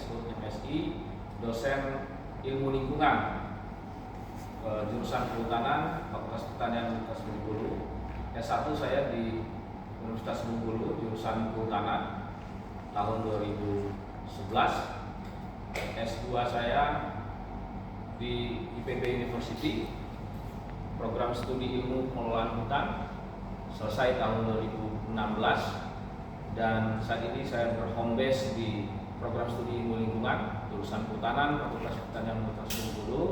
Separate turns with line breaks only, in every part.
disebut MSI, dosen ilmu lingkungan, jurusan Kehutanan, Fakultas Pertanian Universitas Bengkulu. S1 saya di Universitas Bengkulu, jurusan Kehutanan tahun 2011. S2 saya di IPB University, program studi ilmu pengelolaan hutan, selesai tahun 2016. Dan saat ini saya berhome base di program studi ilmu lingkungan, jurusan Kehutanan, Fakultas Pertanian Universitas Bengkulu.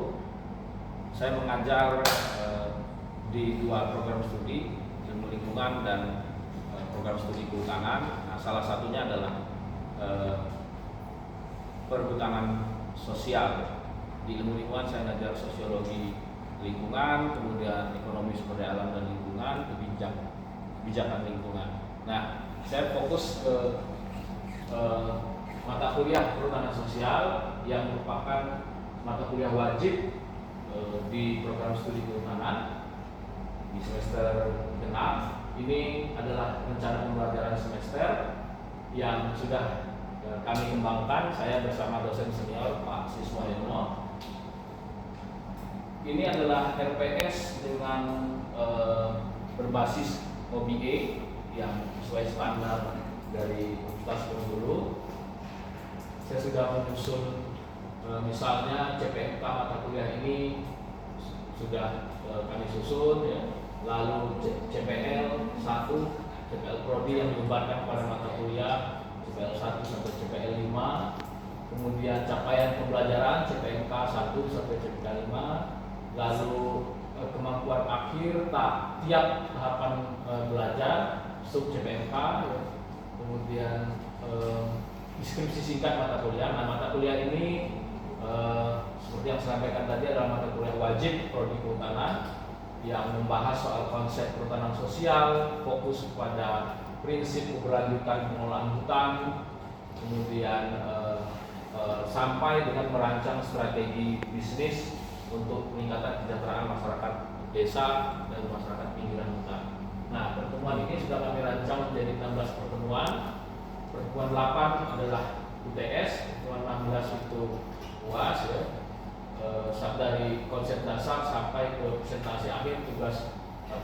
Saya mengajar di dua program studi, ilmu lingkungan dan program studi kehutanan. Nah, salah satunya adalah perhutanan sosial. Di ilmu lingkungan saya mengajar sosiologi lingkungan, kemudian ekonomi sumber daya alam dan lingkungan, kebijakan lingkungan. Nah, saya fokus ke mata kuliah perhutanan sosial yang merupakan mata kuliah wajib di program studi kehutanan di semester genap. Ini adalah rencana pembelajaran semester yang sudah kami kembangkan, saya bersama dosen senior Pak Siswayono. Ini adalah RPS dengan berbasis OBE yang sesuai standar dari Universitas Bengkulu. Saya sudah menyusun misalnya CPNK mata kuliah ini sudah kami susun ya. Lalu CPL 1, CPL Prodi yang dilemparkan pada mata kuliah CPL 1 sampai CPL 5. Kemudian capaian pembelajaran CPNK 1 sampai CPL 5. Lalu kemampuan akhir tiap tahapan belajar sub CPNK ya. Kemudian deskripsi singkat mata kuliah. Nah, mata kuliah ini seperti yang saya sampaikan tadi adalah mata kuliah wajib prodi kehutanan yang membahas soal konsep perhutanan sosial, fokus pada prinsip keberlanjutan pengelolaan hutan, kemudian sampai dengan merancang strategi bisnis untuk peningkatan kesejahteraan masyarakat desa dan masyarakat pinggiran hutan. Nah, pertemuan ini sudah kami rancang menjadi 16 pertemuan. Pertemuan 8 adalah UTS, pertemuan 16 itu UAS ya. Dari konsep dasar sampai ke presentasi akhir tugas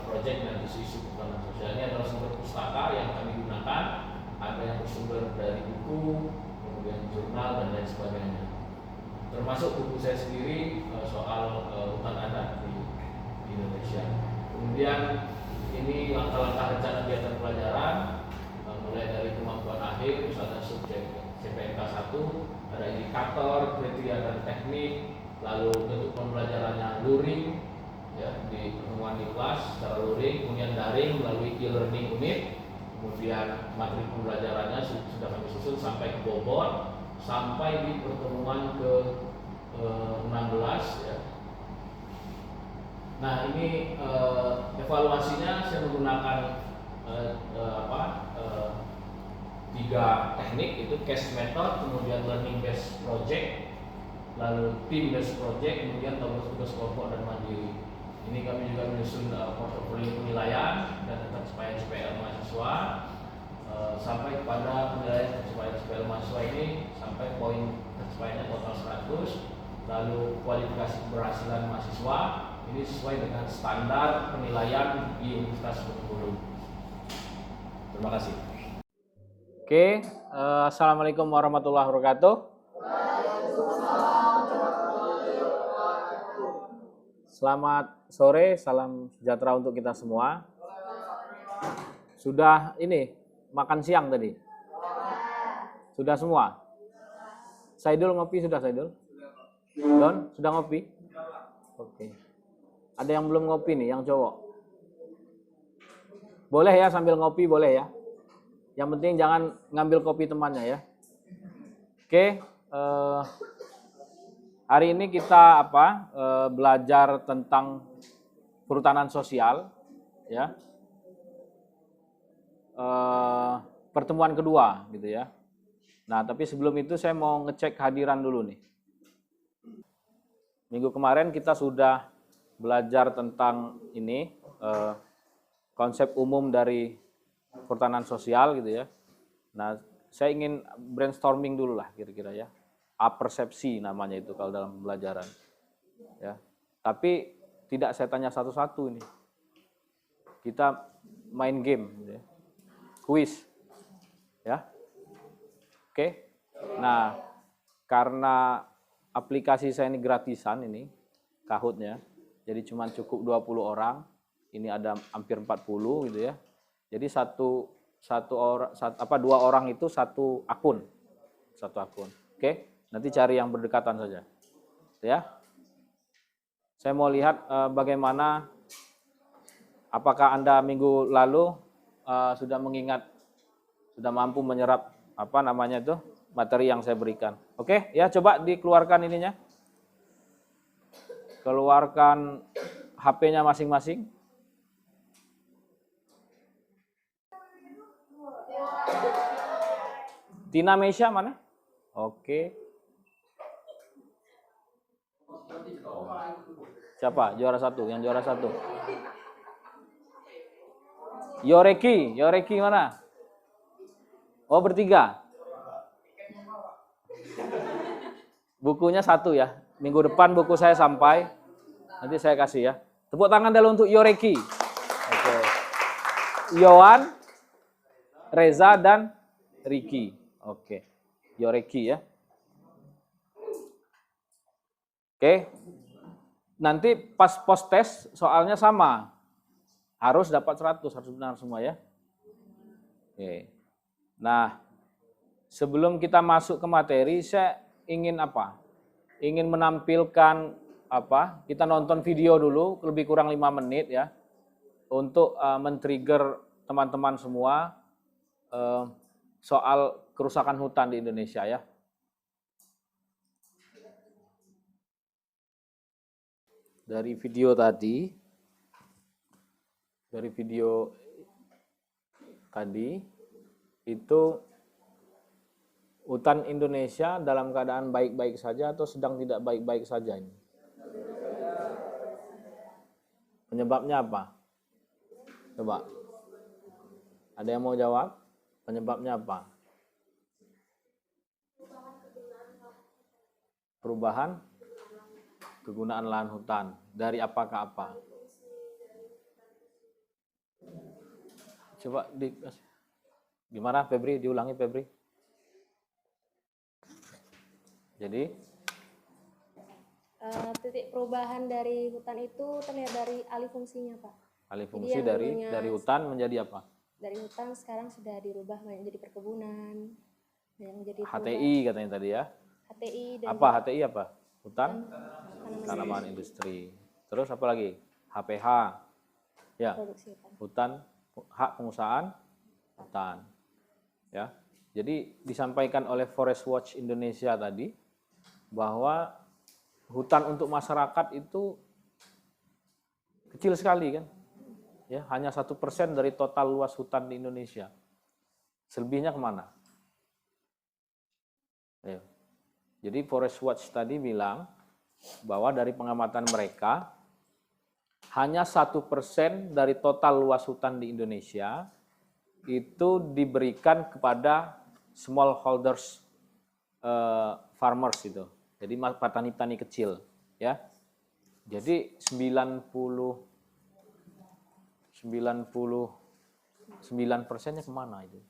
proyek dan isu-isu perhutanan sosial. Ini adalah sumber pustaka yang kami gunakan, ada yang bersumber dari buku, kemudian jurnal dan lain sebagainya. Termasuk buku saya sendiri soal hutan adat di Indonesia. Kemudian ini langkah-langkah rencana kegiatan pelajaran mulai dari kemampuan akhir, misalnya subjek CPNK 1, ada indikator, kriteria dan teknik. Lalu bentuk pembelajarannya luring ya, di pertemuan di kelas secara luring, kemudian daring melalui e-learning unit, kemudian materi pembelajarannya sudah kami susun sampai ke bobot, sampai di pertemuan ke 16 ya. Nah, ini evaluasinya saya menggunakan 3 teknik, itu case method, kemudian learning based project, lalu team based project, kemudian tugas kelompok dan mandiri. Ini kami juga menyusun portofolio penilaian dan pencapaian CPL mahasiswa sampai kepada penilaian pencapaian CPL mahasiswa ini sampai poin pencapaiannya total 100. Lalu kualifikasi keberhasilan mahasiswa ini sesuai dengan standar penilaian di Universitas Bengkulu. Terima kasih. Oke, assalamualaikum warahmatullahi wabarakatuh. Selamat sore, salam sejahtera untuk kita semua. Sudah ini makan siang tadi? Sudah semua? Saidul ngopi sudah, Saidul? Don, sudah ngopi? Oke. Ada yang belum ngopi nih, yang cowok? Boleh ya sambil ngopi, boleh ya? Yang penting jangan ngambil kopi temannya ya. Oke, hari ini kita belajar tentang perhutanan sosial ya. Pertemuan kedua gitu ya. Nah, tapi sebelum itu saya mau ngecek kehadiran dulu nih. Minggu kemarin kita sudah belajar tentang ini konsep umum dari perhutanan sosial gitu ya. Nah, saya ingin brainstorming dulu lah kira-kira ya.
apersepsi namanya itu kalau dalam pembelajaran. Ya. Tapi tidak saya tanya satu-satu ini. Kita main game, ya. Kuis. Ya. Oke. Nah, karena aplikasi saya ini gratisan ini, Kahoot-nya. Jadi cuma cukup 20 orang. Ini ada hampir 40 gitu ya. Jadi dua orang itu satu akun. Satu akun. Oke, nanti cari yang berdekatan saja. Ya. Saya mau lihat bagaimana, apakah Anda minggu lalu sudah mengingat, sudah mampu menyerap materi yang saya berikan. Oke, ya coba dikeluarkan ininya. Keluarkan HP-nya masing-masing. Tina Meisha mana? Oke. Siapa? Juara satu, yang juara satu. Yoreki mana? Oh, bertiga. Bukunya satu ya. Minggu depan buku saya sampai. Nanti saya kasih ya. Tepuk tangan dulu untuk Yoreki. Oke. Yohan, Reza, dan Riki. Oke. Yoreki ya. Oke. Nanti pas post test soalnya sama. Harus dapat 100, harus benar semua ya. Oke. Nah, sebelum kita masuk ke materi, saya ingin apa? Ingin menampilkan apa? Kita nonton video dulu, lebih kurang 5 menit ya. Untuk men-trigger teman-teman semua soal kerusakan hutan di Indonesia ya. Dari video tadi itu hutan Indonesia dalam keadaan baik-baik saja atau sedang tidak baik-baik saja ini? Penyebabnya apa? Coba. Ada yang mau jawab? Penyebabnya apa? Perubahan kegunaan lahan hutan. Dari apa ke apa? Coba gimana Febri? Diulangi Febri. Jadi
titik perubahan dari hutan itu terlihat dari alih fungsinya, Pak.
Alih fungsi dari hutan menjadi apa?
Dari hutan sekarang sudah dirubah menjadi perkebunan, yang menjadi
HTI katanya tadi ya.
HTI dan
apa HTI apa? Hutan tanaman industri. Terus apa lagi? HPH. Ya. Hutan, hak pengusahaan hutan. Ya. Jadi disampaikan oleh Forest Watch Indonesia tadi bahwa hutan untuk masyarakat itu kecil sekali kan, ya hanya 1% dari total luas hutan di Indonesia. Selebihnya kemana? Ya. Jadi Forest Watch tadi bilang bahwa dari pengamatan mereka hanya 1% dari total luas hutan di Indonesia itu diberikan kepada smallholders farmers itu. Jadi petani-petani kecil, ya. Jadi 99%-nya kemana itu?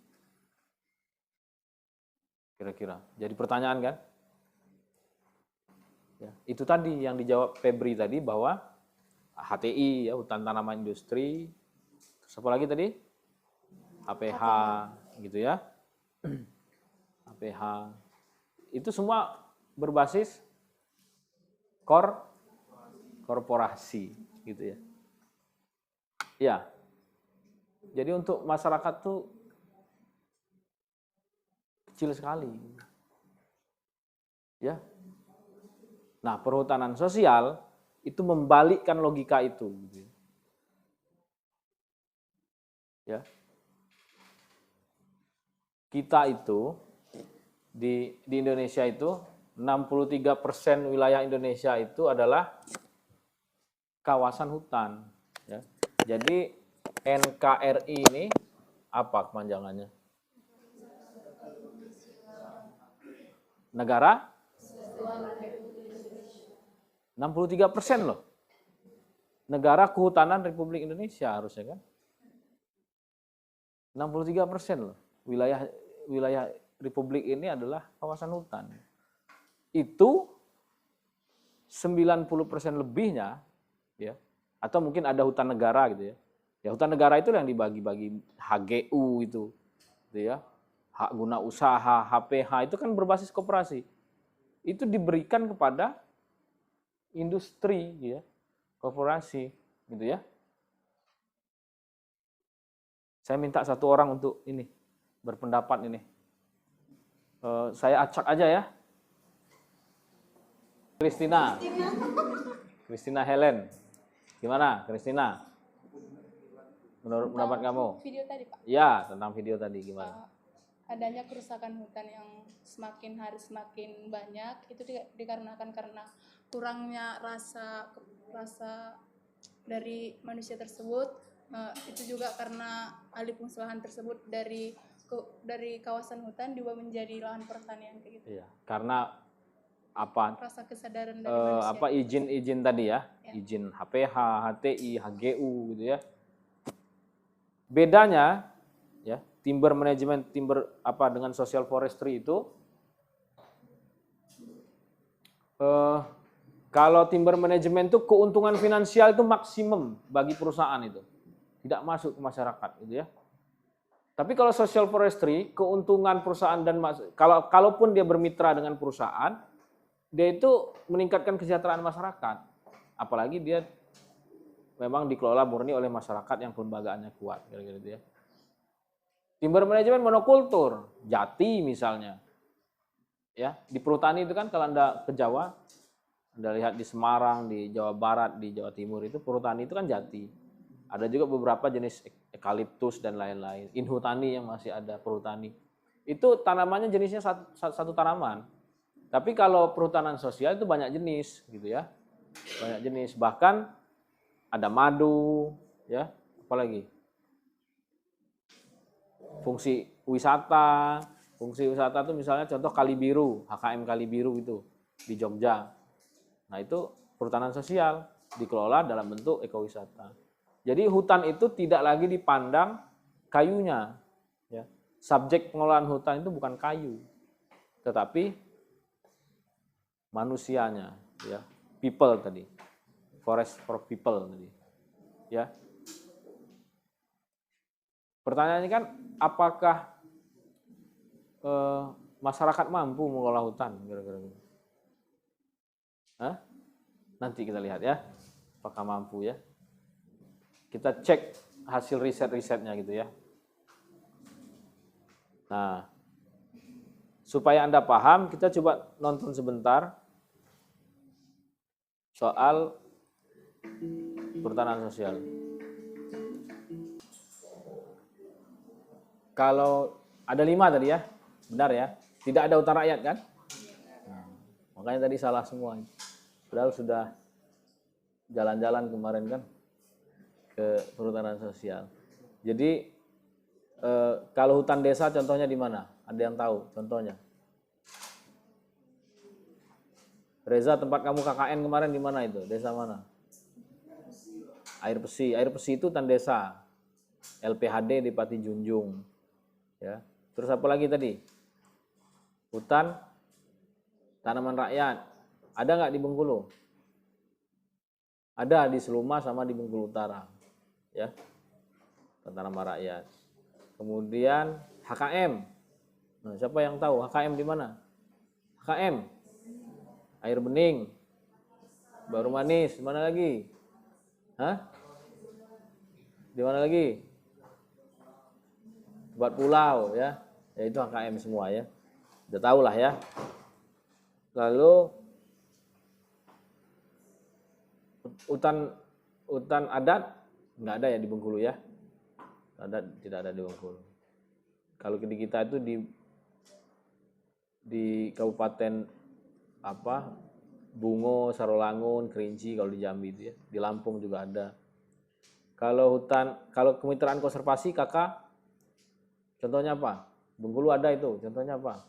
Kira-kira. Jadi pertanyaan kan? Ya, itu tadi yang dijawab Febri tadi bahwa HTI ya, hutan tanaman industri. Terus apa lagi tadi? HPH gitu ya. HPH. Itu semua berbasis korporasi gitu ya. Ya. Jadi untuk masyarakat tuh kecil sekali. Ya. Nah, perhutanan sosial itu membalikkan logika itu gitu. Ya. Kita itu di Indonesia itu 63% wilayah Indonesia itu adalah kawasan hutan. Ya. Jadi NKRI ini apa kepanjangannya? Negara 63% loh. Negara kehutanan Republik Indonesia harusnya kan. 63% loh. Wilayah Republik ini adalah kawasan hutan. Itu 90% lebihnya ya, atau mungkin ada hutan negara gitu ya. Ya hutan negara itu yang dibagi-bagi HGU itu gitu ya. Hak guna usaha, HPH itu kan berbasis koperasi. Itu diberikan kepada industri ya, korporasi gitu ya. Saya minta satu orang untuk ini berpendapat ini. Saya acak aja ya. Christina Helen. Gimana, Christina? Menurut pendapat kamu?
Video tadi, Pak.
Ya, tentang video tadi gimana?
Adanya kerusakan hutan yang semakin hari semakin banyak itu dikarenakan karena kurangnya rasa dari manusia tersebut. Itu juga karena alih fungsi lahan tersebut dari kawasan hutan diubah menjadi lahan pertanian kayak gitu.
Iya, karena apa?
Rasa kesadaran dari manusia.
Izin tadi ya,
Ya.
izin HPH, HTI, HGU gitu ya. Bedanya ya, timber management dengan social forestry itu kalau timber management itu keuntungan finansial itu maksimum bagi perusahaan itu. Tidak masuk ke masyarakat gitu ya. Tapi kalau social forestry, keuntungan perusahaan dan kalaupun dia bermitra dengan perusahaan, dia itu meningkatkan kesejahteraan masyarakat. Apalagi dia memang dikelola murni oleh masyarakat yang kelembagaannya kuat, kira-kira gitu ya. Timber management monokultur, jati misalnya. Ya, di perhutani itu kan kalau Anda ke Jawa, Anda lihat di Semarang, di Jawa Barat, di Jawa Timur itu perhutani itu kan jati. Ada juga beberapa jenis eukaliptus dan lain-lain. Inhutani yang masih ada perhutani. Itu tanamannya jenisnya satu tanaman. Tapi kalau perhutanan sosial itu banyak jenis gitu ya. Banyak jenis, bahkan ada madu ya, apalagi? Fungsi wisata itu misalnya contoh Kali Biru, HKM Kali Biru itu di Jogja. Nah, itu perhutanan sosial dikelola dalam bentuk ekowisata. Jadi hutan itu tidak lagi dipandang kayunya ya. Subjek pengelolaan hutan itu bukan kayu, tetapi manusianya ya, people tadi, forest for people tadi ya. Pertanyaannya kan apakah masyarakat mampu mengelola hutan kira-kira gitu? Nanti kita lihat ya apakah mampu ya, kita cek hasil risetnya gitu ya. Nah, supaya Anda paham, kita coba nonton sebentar soal perhutanan sosial. Kalau ada 5 tadi ya, benar ya, tidak ada hutan rakyat kan? Nah, makanya tadi salah semua. Padahal sudah jalan-jalan kemarin kan ke perhutanan sosial. Jadi kalau hutan desa contohnya di mana? Ada yang tahu contohnya? Reza, tempat kamu KKN kemarin di mana itu? Desa mana? Air Pesi. Air Pesi itu hutan desa. LPHD di Pati Junjung. Ya. Terus apa lagi tadi? Hutan tanaman rakyat. Ada nggak di Bengkulu? Ada di Seluma sama di Bengkulu Utara. Ya. Tanaman rakyat. Kemudian HKM. Nah, siapa yang tahu HKM di mana? HKM. Air Bening. Baru Manis, di mana lagi? Hah? Di mana lagi? Buat pulau ya. Ya itu HKM semua ya. Udah tahu lah ya. Lalu hutan adat nggak ada ya di Bengkulu ya. Adat tidak ada di Bengkulu. Kalau di kita itu di Kabupaten Bungo, Sarolangun, Kerinci kalau di Jambi itu ya. Di Lampung juga ada. Kalau kemitraan konservasi Kakak contohnya apa? Bengkulu ada itu, contohnya apa?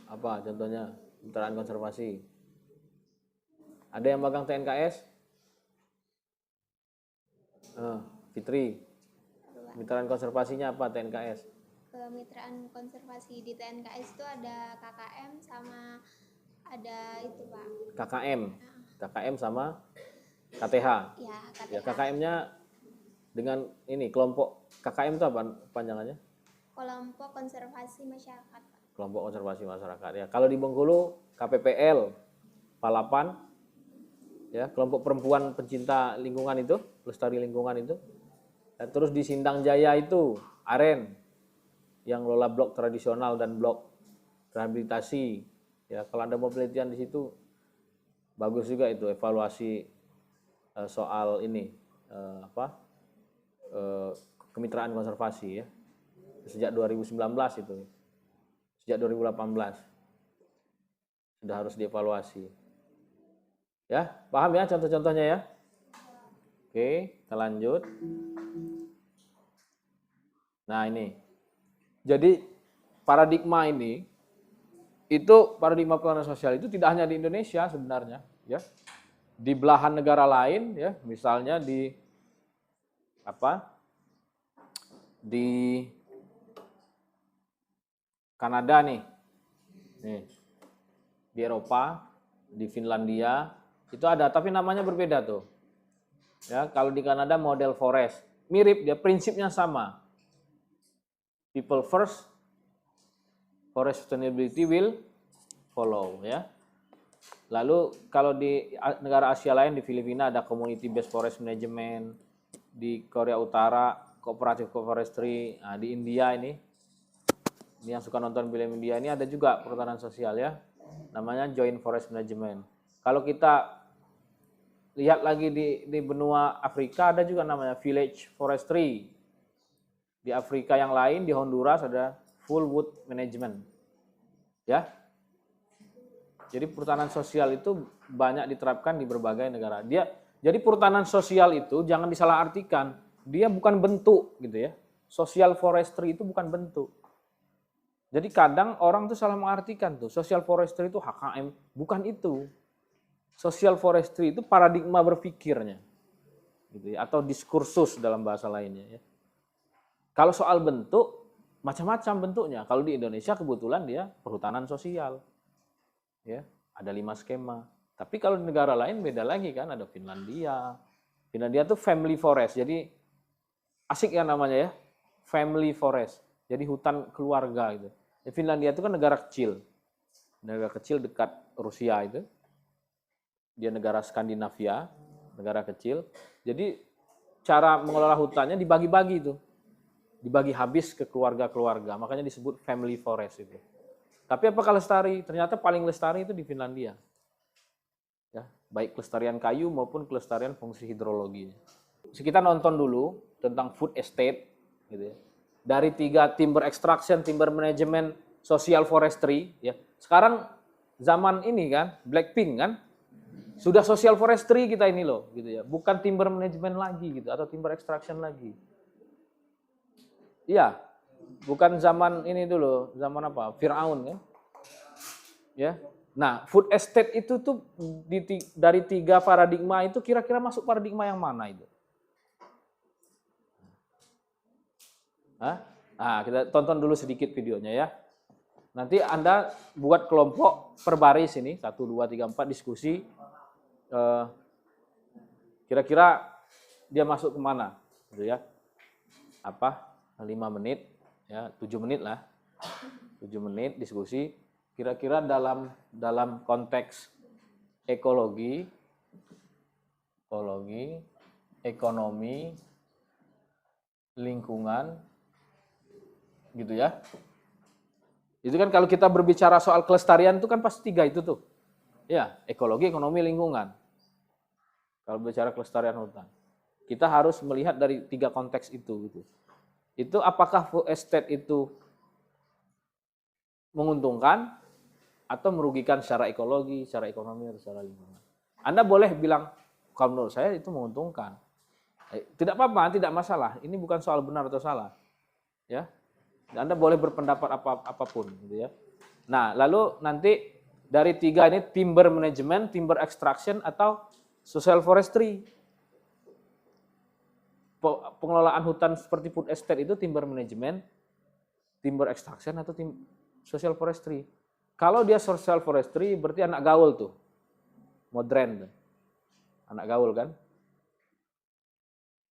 Apa contohnya? Kemitraan konservasi. Ada yang magang TNKS? Fitri, kemitraan konservasinya apa TNKS?
Kemitraan konservasi di TNKS itu ada KKM sama ada itu Pak.
KKM sama KTH.
Ya,
Ya,
KTH.
KKM-nya dengan ini kelompok KKM itu apa panjangannya?
Kelompok Konservasi Masyarakat Pak.
Kelompok konservasi masyarakat ya. Kalau di Bengkulu KPPL, Palapan, ya kelompok perempuan pencinta lingkungan itu, pelestari lingkungan itu. Dan terus di Sindang Jaya itu AREN yang lola blok tradisional dan blok rehabilitasi. Ya kalau Anda mau penelitian di situ bagus juga itu evaluasi soal ini kemitraan konservasi ya sejak 2019 itu. Sejak 2018 sudah harus dievaluasi. Ya, paham ya contoh-contohnya ya? Oke, kita lanjut. Nah, ini. Jadi paradigma ini itu paradigma perhutanan sosial itu tidak hanya di Indonesia sebenarnya, ya. Di belahan negara lain ya, misalnya di Kanada nih, di Eropa, di Finlandia itu ada, tapi namanya berbeda tuh. Ya, kalau di Kanada model forest, mirip dia prinsipnya sama. People first, forest sustainability will follow ya. Lalu kalau di negara Asia lain di Filipina ada community based forest management, di Korea Utara cooperative forestry, nah, di India ini yang suka nonton film India ini ada juga perhutanan sosial ya, namanya joint forest management. Kalau kita lihat lagi di benua Afrika ada juga namanya village forestry. Di Afrika yang lain di Honduras ada full wood management. Ya. Jadi perhutanan sosial itu banyak diterapkan di berbagai negara. Jadi perhutanan sosial itu jangan disalahartikan. Dia bukan bentuk gitu ya. Social forestry itu bukan bentuk. Jadi kadang orang tuh salah mengartikan tuh, social forestry itu HKM, bukan itu. Social forestry itu paradigma berpikirnya. Gitu ya, atau diskursus dalam bahasa lainnya ya. Kalau soal bentuk, macam-macam bentuknya. Kalau di Indonesia kebetulan dia perhutanan sosial. Ya, ada 5 skema. Tapi kalau di negara lain beda lagi kan, ada Finlandia. Finlandia tuh family forest. Jadi asik ya namanya ya. Family forest. Jadi hutan keluarga gitu. Finlandia itu kan negara kecil. Negara kecil dekat Rusia itu. Dia negara Skandinavia, negara kecil. Jadi cara mengelola hutannya dibagi-bagi itu. Dibagi habis ke keluarga-keluarga. Makanya disebut family forest itu. Tapi apakah lestari? Ternyata paling lestari itu di Finlandia. Ya, baik kelestarian kayu maupun kelestarian fungsi hidrologinya. Kita nonton dulu tentang food estate gitu ya. Dari 3 timber extraction, timber management, social forestry ya. Sekarang zaman ini kan Blackpink kan sudah social forestry kita ini loh gitu ya. Bukan timber management lagi gitu atau timber extraction lagi. Iya. Bukan zaman ini dulu, zaman apa? Firaun kan. Ya. Nah, food estate itu tuh dari 3 paradigma itu kira-kira masuk paradigma yang mana itu? Nah, kita tonton dulu sedikit videonya ya. Nanti Anda buat kelompok per baris ini, 1, 2, 3, 4 diskusi. Kira-kira dia masuk kemana? Gitu ya. 5 menit, ya 7 menit lah. 7 menit diskusi. Kira-kira dalam konteks ekologi, ekonomi, lingkungan, gitu ya. Itu kan kalau kita berbicara soal kelestarian itu kan pasti 3 itu tuh. Ya, ekologi, ekonomi, lingkungan. Kalau bicara kelestarian hutan. Kita harus melihat dari 3 konteks itu gitu. Itu apakah food estate itu menguntungkan atau merugikan secara ekologi, secara ekonomi, atau secara lingkungan. Anda boleh bilang, kalau menurut saya itu menguntungkan. Tidak apa-apa, tidak masalah. Ini bukan soal benar atau salah. Ya. Anda boleh berpendapat apapun gitu ya. Nah, lalu nanti dari 3 ini timber management, timber extraction, atau social forestry. Pengelolaan hutan seperti food estate itu timber management, timber extraction, atau social forestry. Kalau dia social forestry berarti anak gaul tuh. Modern tuh. Anak gaul kan?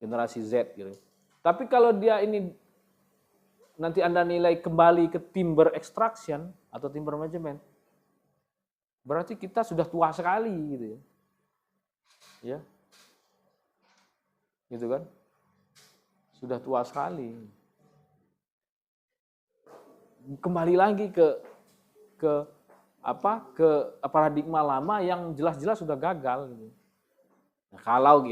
Generasi Z gitu. Tapi kalau dia ini nanti Anda nilai kembali ke timber extraction atau timber management, berarti kita sudah tua sekali gitu ya. Ya. Gitu kan? Sudah tua sekali. Kembali lagi ke paradigma lama yang jelas-jelas sudah gagal gitu. Nah, kalau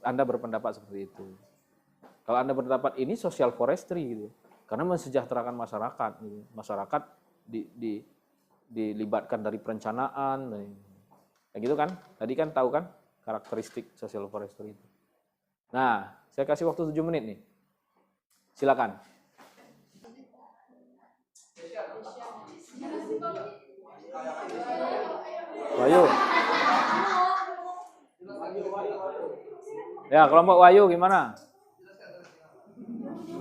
Anda berpendapat seperti itu. Kalau Anda berpendapat ini social forestry gitu. Karena mensejahterakan masyarakat gitu. Masyarakat dilibatkan dari perencanaan kayak gitu kan? Tadi kan tahu kan karakteristik social forestry itu. Nah, saya kasih waktu 7 menit nih. Silakan. Wahyu. Ya, kelompok Wahyu gimana?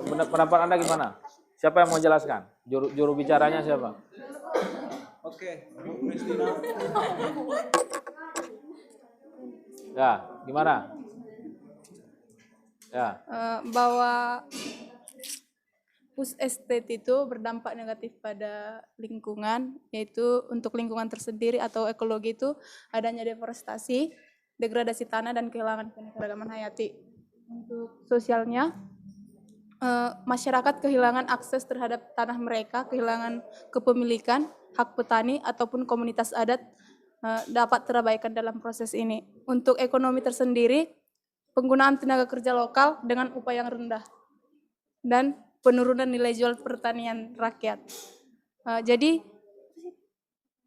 Pendapat Anda gimana? Siapa yang mau jelaskan? Juru bicaranya siapa?
Oke, Bu Kristina.
Ya, gimana? Ya.
Bahwa food estate itu berdampak negatif pada lingkungan, yaitu untuk lingkungan tersendiri atau ekologi itu adanya deforestasi, degradasi tanah, dan kehilangan keanekaragaman hayati. Untuk sosialnya, masyarakat kehilangan akses terhadap tanah mereka, kehilangan kepemilikan, hak petani, ataupun komunitas adat dapat terabaikan dalam proses ini. Untuk ekonomi tersendiri, penggunaan tenaga kerja lokal dengan upah yang rendah, dan penurunan nilai jual pertanian rakyat. Jadi,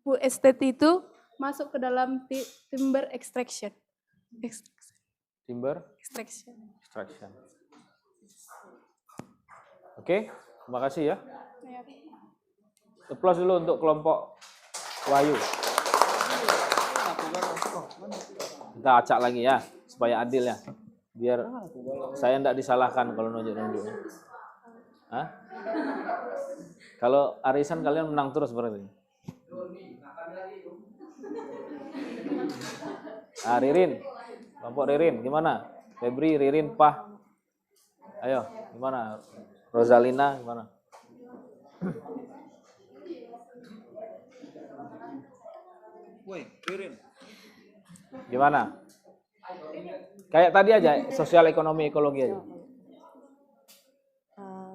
food estate itu masuk ke dalam timber extraction.
Timber
Extraction.
extraction. Oke, terima kasih ya. Applause dulu untuk kelompok Wahyu. Kita acak lagi ya, supaya adil ya. Biar saya tidak disalahkan kalau nunjuk-nunjuk. Hah? Kalau arisan kalian menang terus berarti. Ririn, kelompok Ririn, gimana? Febri, Ririn, Pah. Ayo, gimana? Rosalina, gimana?
Woi, Ririn.
Gimana? Kayak tadi aja, sosial ekonomi ekologi aja.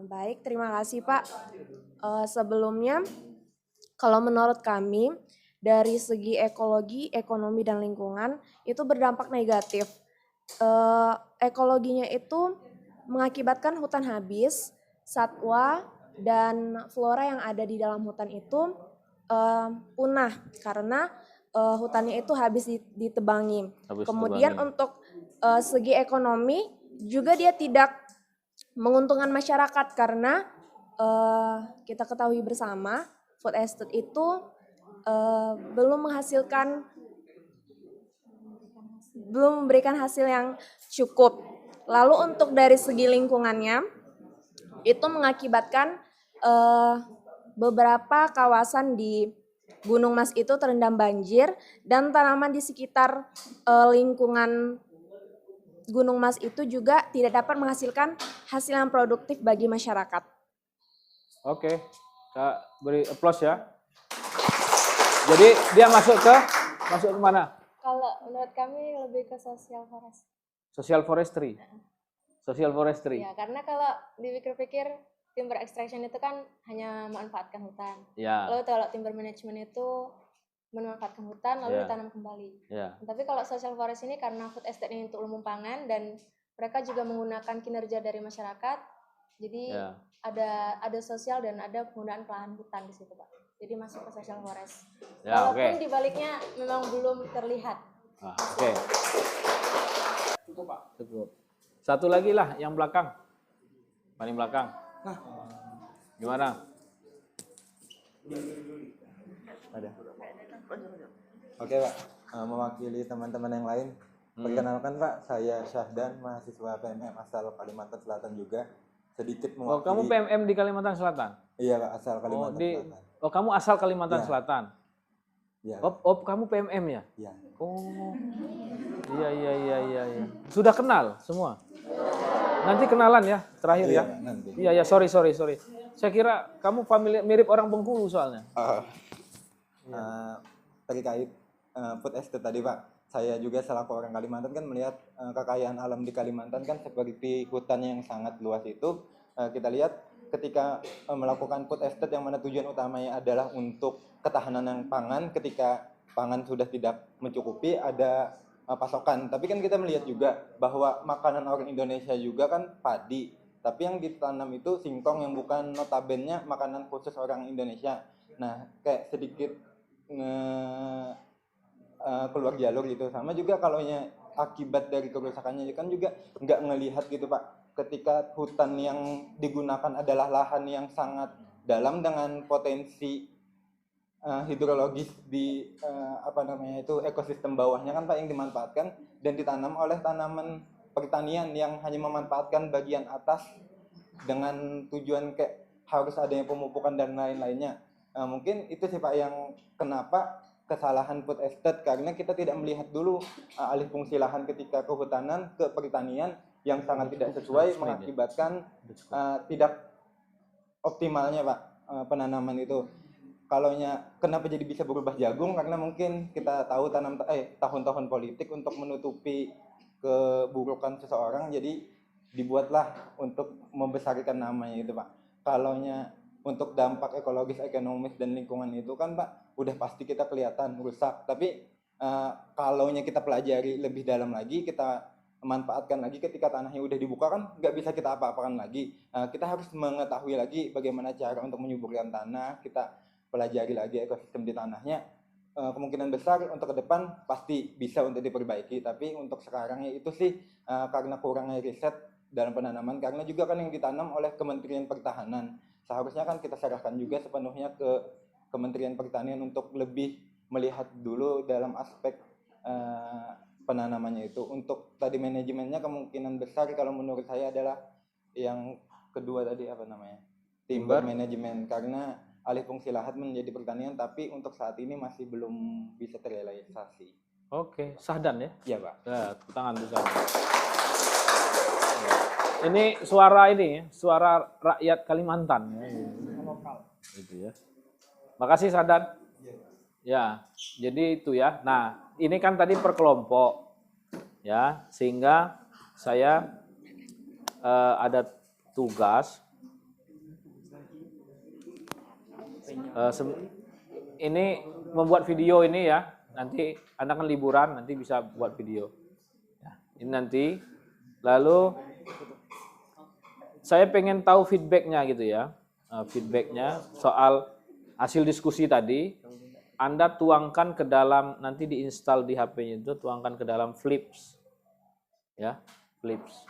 Baik, terima kasih Pak. Sebelumnya, kalau menurut kami, dari segi ekologi, ekonomi, dan lingkungan, itu berdampak negatif. Ekologinya itu mengakibatkan hutan habis, satwa, dan flora yang ada di dalam hutan itu punah karena hutannya itu habis ditebangi. Kemudian untuk segi ekonomi juga dia tidak menguntungkan masyarakat karena kita ketahui bersama food estate itu belum memberikan hasil yang cukup. Lalu untuk dari segi lingkungannya itu mengakibatkan beberapa kawasan di Gunung Mas itu terendam banjir dan tanaman di sekitar lingkungan Gunung Mas itu juga tidak dapat menghasilkan hasil yang produktif bagi masyarakat.
Oke, kita beri applause ya. Jadi dia masuk ke mana?
Kalau menurut kami lebih ke social forest.
Social forestry. Social forestry.
Ya, karena kalau dipikir-pikir timber extraction itu kan hanya memanfaatkan hutan.
Ya.
Lalu kalau timber management itu memanfaatkan hutan lalu
Ya.
ditanam kembali.
Ya.
Tapi kalau social forest ini karena food estate ini untuk lumbung pangan dan mereka juga menggunakan kinerja dari masyarakat, jadi
Ya.
ada sosial dan ada penggunaan lahan hutan di situ, Pak. Jadi masuk ke social forest.
Ya,
Walaupun
oke.
di baliknya memang belum terlihat.
Oke. Cukup. Satu lagi lah yang belakang. Paling belakang. Gimana?
Ada. Oke Pak, mewakili teman-teman yang lain. Perkenalkan Pak, saya Syahdan, mahasiswa PMM asal Kalimantan Selatan juga. Sedikit
Oh,
mewakili.
kamu PMM di Kalimantan Selatan?
Iya Pak, asal Kalimantan Selatan.
Oh, kamu asal Kalimantan
Ya.
Selatan?
Iya.
Oh, kamu PMM ya?
Iya.
Oh, iya. Sudah kenal semua? Nanti kenalan ya, terakhir
Iya,
ya?
Pak, nanti.
Iya, sorry. Saya kira kamu mirip orang Bengkulu soalnya.
Terkait food estate tadi Pak, saya juga selaku orang Kalimantan kan melihat kekayaan alam di Kalimantan kan seperti hutan yang sangat luas itu. Kita lihat ketika melakukan food estate yang mana tujuan utamanya adalah untuk ketahanan yang pangan, ketika pangan sudah tidak mencukupi ada pasokan. Tapi kan kita melihat juga bahwa makanan orang Indonesia juga kan padi, tapi yang ditanam itu singkong yang bukan notabene makanan khusus orang Indonesia. Nah, kayak sedikit keluar jalur gitu. Sama juga kalau akibat dari kerusakannya kan juga nggak ngelihat gitu Pak, ketika hutan yang digunakan adalah lahan yang sangat dalam dengan potensi hidrologis di ekosistem bawahnya kan Pak yang dimanfaatkan dan ditanam oleh tanaman pertanian yang hanya memanfaatkan bagian atas dengan tujuan kayak harus adanya pemupukan dan lain-lainnya. Mungkin itu sih Pak yang kenapa kesalahan food estate, karena kita tidak melihat dulu alih fungsi lahan ketika kehutanan ke pertanian yang sangat tidak sesuai, mengakibatkan tidak optimalnya Pak penanaman itu. Kenapa jadi bisa berubah jagung, karena mungkin kita tahu tahun-tahun politik untuk menutupi keburukan seseorang, jadi dibuatlah untuk membesarkan namanya itu Pak. Untuk dampak ekologis, ekonomis, dan lingkungan itu kan Pak, udah pasti kita kelihatan rusak. Tapi kalau kita pelajari lebih dalam lagi, kita manfaatkan lagi ketika tanahnya udah dibuka kan nggak bisa kita apa-apakan lagi. Kita harus mengetahui lagi bagaimana cara untuk menyuburkan tanah, kita pelajari lagi ekosistem di tanahnya. Kemungkinan besar untuk ke depan pasti bisa untuk diperbaiki. Tapi untuk sekarang ya itu sih karena kurangnya riset dalam penanaman, karena juga kan yang ditanam oleh Kementerian Pertahanan. Seharusnya kan kita serahkan juga sepenuhnya ke Kementerian Pertanian untuk lebih melihat dulu dalam aspek penanamannya itu. Untuk tadi manajemennya kemungkinan besar kalau menurut saya adalah yang kedua tadi timber management, karena alih fungsi lahan menjadi pertanian, tapi untuk saat ini masih belum bisa terrealisasi.
Oke, Syahdan ya?
Iya Pak.
Ya, tepuk tangan tuh Syahdan. Ini suara rakyat Kalimantan. Lokal. Gitu ya. Makasih Syahdan. Ya, jadi itu ya. Nah, ini kan tadi per kelompok, ya, sehingga saya ada tugas. Ini membuat video ini ya. Nanti Anda kan liburan, nanti bisa buat video. Ya, ini nanti. Lalu saya pengen tahu feedbacknya gitu ya, feedbacknya soal hasil diskusi tadi. Anda tuangkan ke dalam, nanti diinstal di HP-nya itu, tuangkan ke dalam Flips, ya, Flips.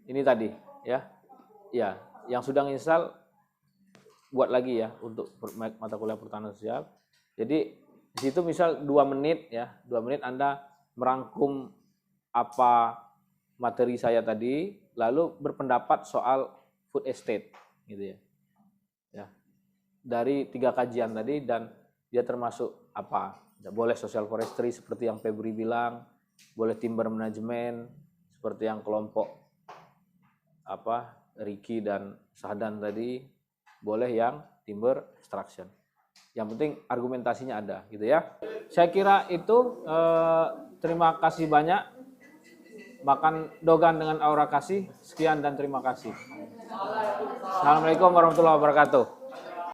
Ini tadi, ya, yang sudah install buat lagi ya untuk mata kuliah pertanian sosial. Jadi di situ misal 2 menit ya, 2 menit Anda merangkum apa materi saya tadi, lalu berpendapat soal food estate gitu ya. Ya. Dari 3 kajian tadi, dan dia termasuk apa? Boleh social forestry seperti yang Febri bilang, boleh timber management seperti yang kelompok Ricky dan Syahdan tadi, boleh yang timber extraction. Yang penting argumentasinya ada gitu ya. Saya kira itu terima kasih banyak. Makan dogan dengan aura kasih. Sekian dan terima kasih. Assalamualaikum warahmatullahi wabarakatuh.